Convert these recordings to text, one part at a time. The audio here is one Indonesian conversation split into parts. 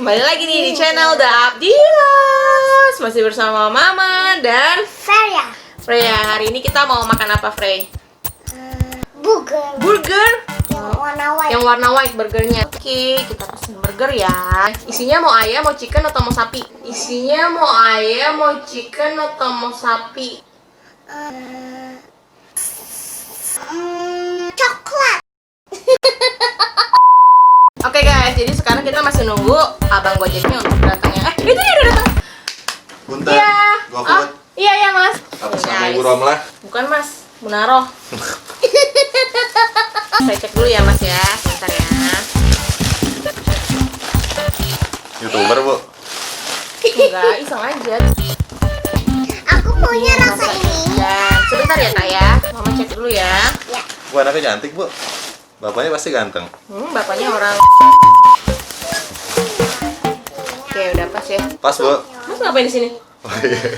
Kembali lagi nih di channel The Abdilas. Masih bersama Mama dan Freya. Hari ini kita mau makan apa, Frey? Burger? Yang warna white burgernya. Oke, kita pesen burger ya. Isinya mau ayam, mau chicken, atau mau sapi? Isinya mau ayam, mau chicken, atau mau sapi? Coklat. Oke guys, jadi sekarang kita masih nunggu abang Gojeknya untuk datangnya. Itu dia udah datang. Buntar, Iya. GoFood. Iya Mas. Atas nama Guys. Ibu Romlah. Bukan Mas, Munaro. Saya cek dulu ya Mas ya, sebentar ya. YouTuber, Bu. Enggak, iseng aja. Aku punya rasa ini. Dan sebentar ya Kak ya, Mama cek dulu ya. Ya. Bu, anaknya cantik, Bu. Bapaknya pasti ganteng. Bapaknya orang. Oke, udah pas ya. Pas, Bu. Mas ngapain di sini? Oh iya.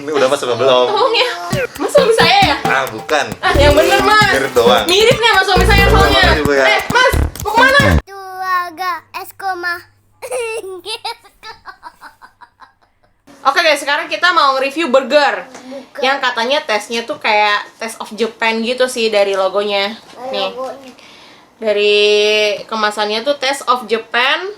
Ini udah pas apa belum? Tolong ya. Mas suami saya ya? Ah, bukan. Ah, yang bener Mas. Mirip doang. Mirip nih sama suami saya soalnya. Makasih, Bu, ya. Mas, mau kemana? Tuaga eskoma. Oke guys, sekarang kita mau nge-review burger. Yang katanya tesnya tuh kayak Taste of Japan gitu sih dari logonya. Nih, dari kemasannya tuh Taste of Japan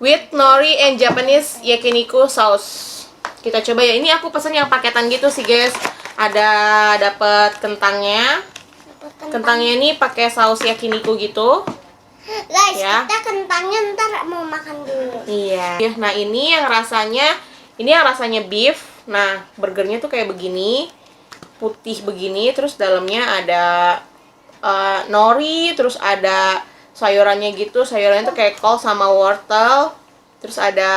with nori and Japanese yakiniku sauce. Kita coba ya. Ini aku pesen yang paketan gitu sih guys. Ada dapat kentangnya. Kentangnya ini pakai saus yakiniku gitu. Guys, Ya. kita kentangnya ntar mau makan dulu. Iya. Nah, ini yang rasanya beef. Nah, burgernya tuh kayak begini, putih begini, terus dalamnya ada nori, terus ada sayurannya gitu. Sayurannya tuh kayak kol sama wortel. Terus ada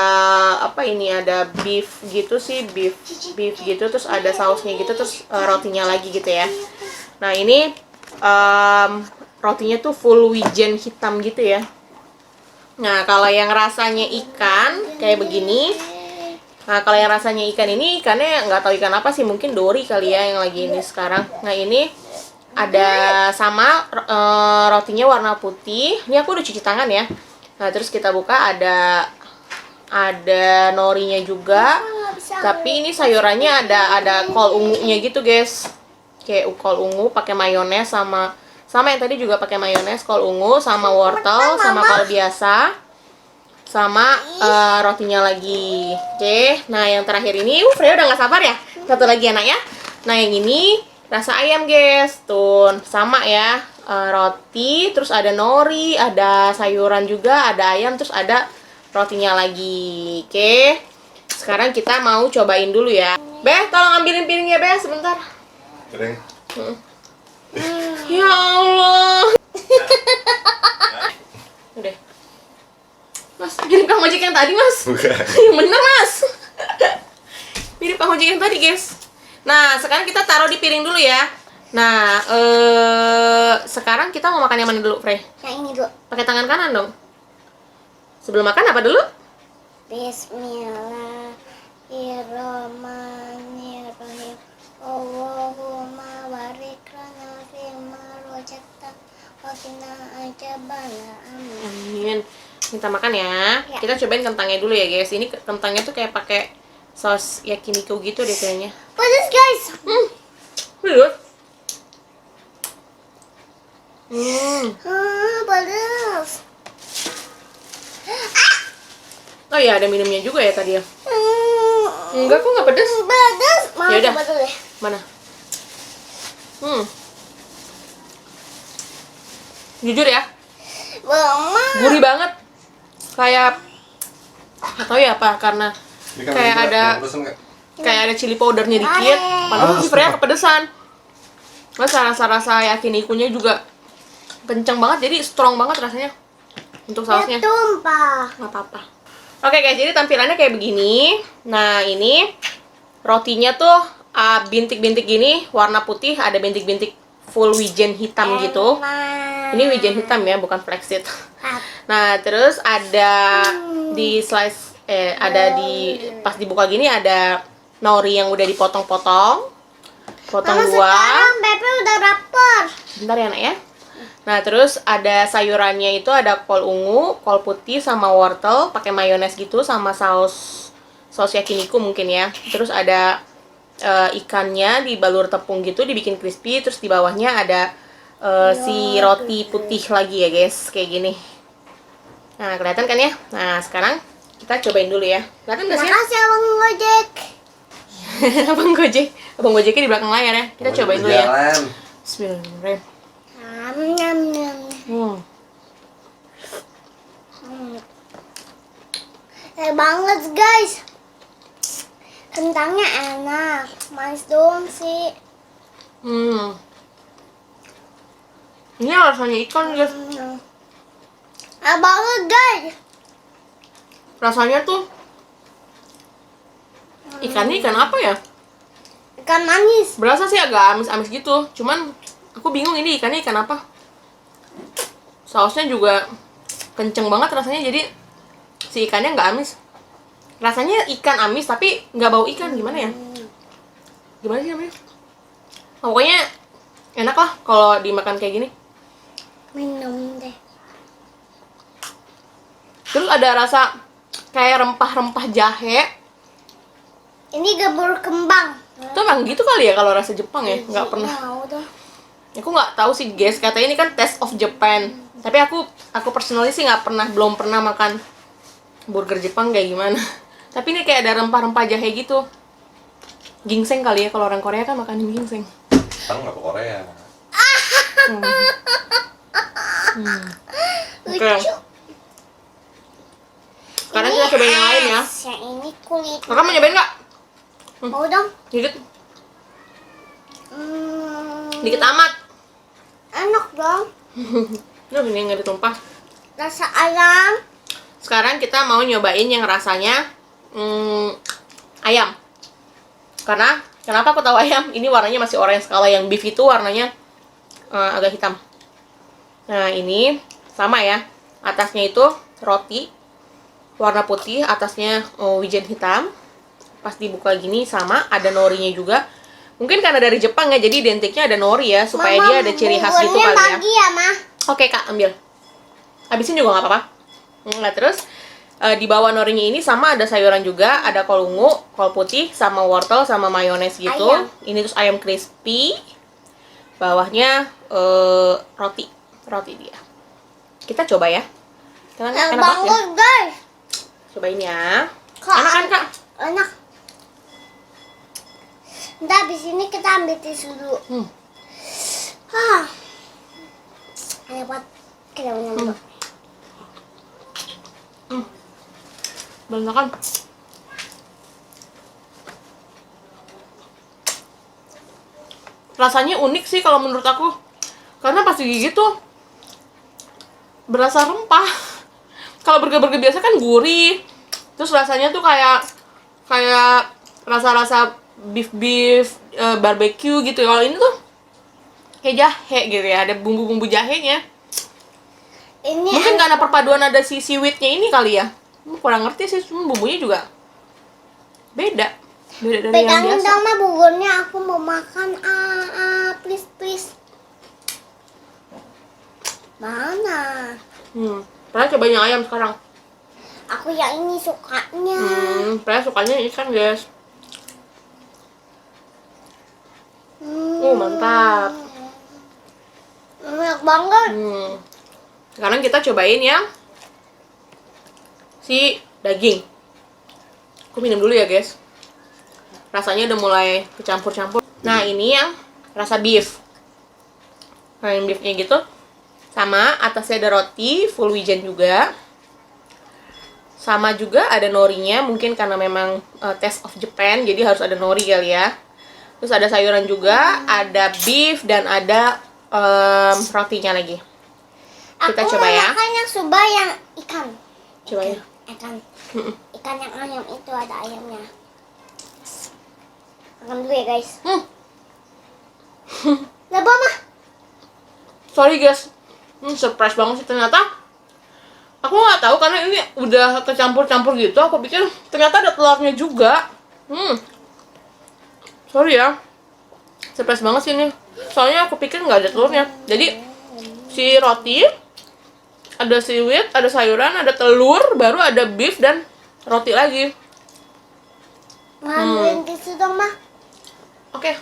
apa ini? Ada beef gitu sih, beef gitu. Terus ada sausnya gitu, terus rotinya lagi gitu ya. Nah, ini rotinya tuh full wijen hitam gitu ya. Nah, kalau yang rasanya ikan kayak begini. Nah, kalau yang rasanya ikan ini, ikannya nggak tahu ikan apa sih, mungkin dori kali ya yang lagi ini sekarang. Nah, ini ada sama rotinya warna putih. Ini aku udah cuci tangan ya. Nah, terus kita buka ada norinya juga. Tapi ini sayurannya ada kol ungunya gitu, guys. Kayak kol ungu pakai mayones sama yang tadi juga pakai mayones, kol ungu sama wortel sama kol biasa. Sama rotinya lagi. Oke, nah yang terakhir ini, Freya udah nggak sabar ya. Satu lagi anak ya. Nah yang ini rasa ayam guys, tuh sama ya, roti, terus ada nori, ada sayuran juga, ada ayam, terus ada rotinya lagi. Oke, sekarang kita mau cobain dulu ya. Beh, tolong ambilin piringnya Beh, sebentar. Kering. Ya Allah. Udah. Mas, mirip Kang Ojek yang tadi, Mas. Bukan. Yang bener, Mas. Mirip Kang Ojek yang tadi, guys. Nah, sekarang kita taruh di piring dulu ya. Nah, sekarang kita mau makan yang mana dulu, Frey? Yang ini dulu. Pakai tangan kanan dong. Sebelum makan apa dulu? Bismillahirrahmanirrahim. Allahumma barik lana fima razaqtana wa qina adzabannar. Amin. Kita makan ya. Ya. Kita cobain kentangnya dulu ya, guys. Ini kentangnya tuh kayak pakai saus yakiniku gitu deh kayaknya. Pedas guys. Dulu. Pedas. Oh iya, ada minumnya juga ya tadi ya. Enggak, kok nggak pedes. Pedas. Mau Yaudah. coba dulu deh. Mana? Jujur ya, Mama. gurih banget. Kayak atau ya apa, karena kayak ada chili powdernya dikit. Padahal si Freya kepedesan. Terus rasa yakinikunya juga kenceng banget, jadi strong banget rasanya untuk sausnya. Tumpah. Nggak apa-apa. Oke guys, jadi tampilannya kayak begini. Nah, ini rotinya tuh bintik-bintik gini, warna putih, ada bintik-bintik full wijen hitam gitu. Ini wijen hitam ya, bukan flaxseed. Nah, terus ada di slice pas dibuka gini ada nori yang udah dipotong-potong. Potong Mama, dua. sekarang Pepe udah lapar. Bentar ya, Nak ya. Nah, terus ada sayurannya itu ada kol ungu, kol putih sama wortel, pakai mayones gitu sama saus yakiniku mungkin ya. Terus ada ikannya dibalur tepung gitu, dibikin crispy, terus di bawahnya ada si roti putih lagi ya, guys, kayak gini. Nah, kelihatan kan ya? Nah, sekarang kita cobain dulu ya. Kelihatan nggak sih? Makasih Abang Gojek. Abang Gojek. Abang Gojeknya di belakang layar ya. Kita cobain dulu ya. Jalan. Bismillahirrahmanirrahim. Nyam nyam. Banget guys. Kentangnya enak, manis doang sih. Ini rasanya ikan, guys. Banget guys. Rasanya tuh ikannya ikan apa ya? Ikan manis. Berasa sih agak amis-amis gitu. Cuman aku bingung ini ikannya ikan apa. Sausnya juga kenceng banget rasanya, jadi si ikannya nggak amis. Rasanya ikan amis tapi nggak bau ikan, gimana ya? Gimana sih namanya? Pokoknya enak lah kalau dimakan kayak gini. Minum deh. Terus ada rasa kayak rempah-rempah jahe. Ini gabur kembang. Itu emang gitu kali ya kalau rasa Jepang ya? Nggak pernah. Mau tuh. Aku nggak tahu sih guys, katanya ini kan Taste of Japan. Tapi aku personally sih belum pernah makan burger Jepang kayak gimana. Tapi ini kayak ada rempah-rempah jahe gitu. Ginseng kali ya, kalau orang Korea kan makan ginseng. Tahu nggak ke Korea? Oke. Lucu. Sekarang kita cobain yang lain ya. Yang ini kulit. Kakak mau nyobain nggak? Mau dong. Dikit. Dikit amat. Enak dong. Duh, ini nggak ditumpah. Rasa ayam. Sekarang kita mau nyobain yang rasanya ayam. Karena kenapa aku tahu ayam? Ini warnanya masih orange. Kalau yang beef itu warnanya agak hitam. Nah, ini sama ya. Atasnya itu roti warna putih, atasnya wijen hitam. Pas dibuka gini sama, ada norinya juga. Mungkin karena dari Jepang ya, jadi identiknya ada nori ya, supaya Mama, dia ada ciri khas gitu buburnya kali ya. bagi ya, Ma. Oke Kak, ambil. Habisin juga nggak apa-apa. Nah, terus di bawah norinya ini sama ada sayuran juga, ada kol ungu, kol putih, sama wortel, sama mayones gitu. Ayam. Ini terus ayam crispy. Bawahnya roti dia. Kita coba ya. Enak Enak banget ya. banget, guys. Cobain ya. Kak, Enak kan Kak? Enak. Ntar abis ini kita ambil tisu dulu. Ayo buat kita minum. Banyak kan? Rasanya unik sih kalau menurut aku. Karena pas digigit tuh berasa rempah. Kalau burger-burger biasa kan gurih. Terus rasanya tuh kayak rasa-rasa beef barbecue gitu. Kalau ini tuh kayak jahe gitu ya, ada bumbu-bumbu jahenya. Ini Mungkin karena perpaduan ada si seaweednya ini kali ya. Kurang ngerti sih, cuma bumbunya juga beda dari yang pegangin biasa. dong, Ma, buburnya. Aku mau makan. Please. Mana? Saya cobain yang ayam sekarang. Aku yang ini sukanya. Saya sukanya ikan guys. Mantap. Enak banget. Sekarang kita cobain yang si daging. Aku minum dulu ya guys. Rasanya udah mulai kecampur-campur. Nah, ini yang rasa beef. Nah, yang beefnya gitu. Sama, atasnya ada roti, full wijen juga. Sama juga ada norinya, mungkin karena memang Taste of Japan, jadi harus ada nori kali ya. Terus ada sayuran juga, ada beef, dan ada rotinya lagi. Kita Aku coba mau ya. makan yang suba yang ikan. Coba ya. Ikan yang ayam itu ada ayamnya. Makan dulu ya guys. Gak apa mah. Sorry guys, surprise banget sih ternyata. Aku nggak tahu karena ini udah kecampur-campur gitu. Aku pikir ternyata ada telurnya juga. Sorry ya, surprise banget sih ini. Soalnya aku pikir nggak ada telurnya. Jadi si roti, ada seaweed, ada sayuran, ada telur, baru ada beef dan roti lagi. Ngambilin tisu dong, Ma. Oke.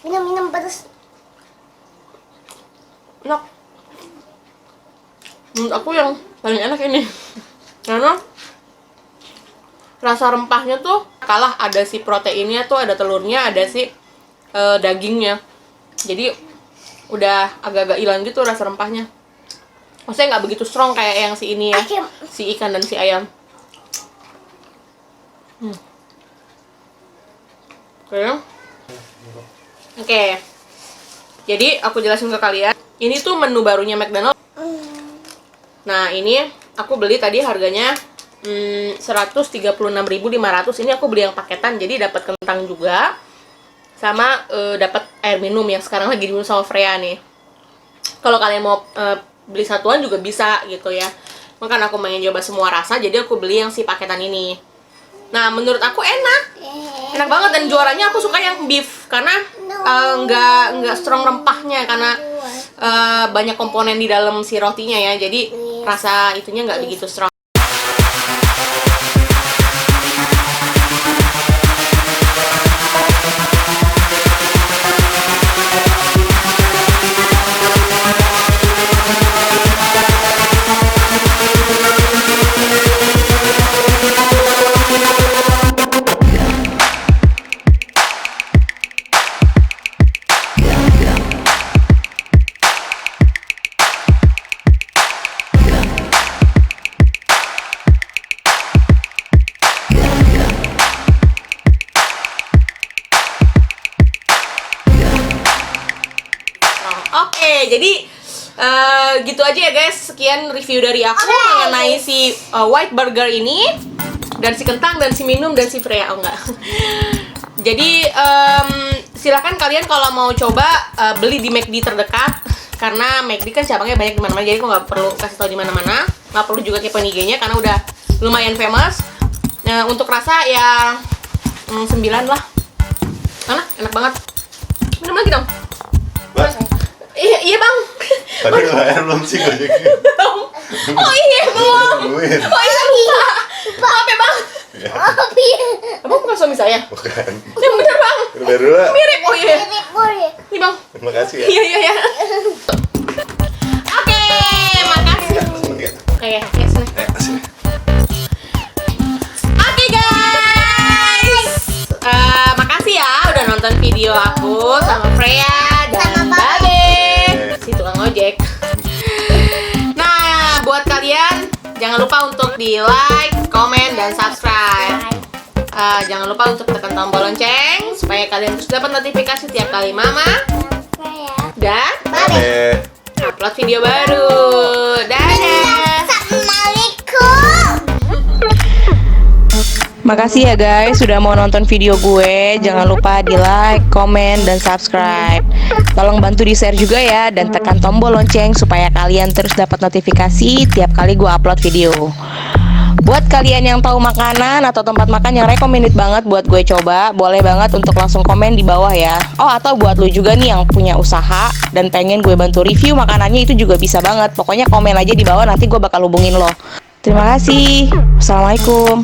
Minum pedas. Enak. Menurut aku yang paling enak ini. Karena rasa rempahnya tuh kalah, ada si proteinnya tuh, ada telurnya, ada si dagingnya. Jadi udah agak-agak hilang gitu rasa rempahnya. Maksudnya nggak begitu strong kayak yang si ini ya, si ikan dan si ayam. Oke. Jadi aku jelasin ke kalian. Ini tuh menu barunya McDonald's. Nah ini aku beli tadi harganya 136.500. Ini aku beli yang paketan, jadi dapat kentang juga, sama dapat air minum yang sekarang lagi diminum sama Freya nih. Kalau kalian mau beli satuan juga bisa gitu ya. Makanya aku pengen coba semua rasa, jadi aku beli yang si paketan ini. Nah menurut aku enak banget, dan juaranya aku suka yang beef karena nggak strong rempahnya, karena banyak komponen di dalam si rotinya ya, jadi rasa itunya nggak begitu strong. Oke, jadi gitu aja ya guys. Sekian review dari aku mengenai si white burger ini, dan si kentang, dan si minum, dan si Freya. Oh enggak. Jadi silakan kalian kalau mau coba beli di McD terdekat, karena McD kan cabangnya banyak di mana-mana. Jadi aku nggak perlu kasih tahu di mana-mana, nggak perlu juga kepoin IG-nya karena udah lumayan famous. Untuk rasa ya 9 lah. Karena enak banget. Minum lagi dong. Iya bang. Tadi air belum sih gojek. Oh iya belum. Tungguin. Oh iya lupa. Maaf ya bang. Abang bukan suami saya. Bukan. Yang bener bang. Baru lah. Mirip. Oh iya. Boleh. Nih bang. Terima kasih ya. Iya. Oke, makasih. Oke, sini. Sini. Oke guys, makasih ya udah nonton video aku sama Freya dan Sama Babe, si tukang ojek. Nah, buat kalian jangan lupa untuk di like, komen, dan subscribe. Jangan lupa untuk tekan tombol lonceng supaya kalian terus dapat notifikasi tiap kali Mama dan Babe. upload video baru. Dadah. Assalamualaikum. Makasih ya guys sudah mau nonton video gue. Jangan lupa di like, komen, dan subscribe. Tolong bantu di share juga ya, dan tekan tombol lonceng supaya kalian terus dapat notifikasi tiap kali gue upload video. Buat kalian yang tahu makanan atau tempat makan yang recommended banget buat gue coba, boleh banget untuk langsung komen di bawah ya. Oh, atau buat lu juga nih yang punya usaha dan pengen gue bantu review makanannya, itu juga bisa banget. Pokoknya komen aja di bawah, nanti gue bakal hubungin lo. Terima kasih. Assalamualaikum.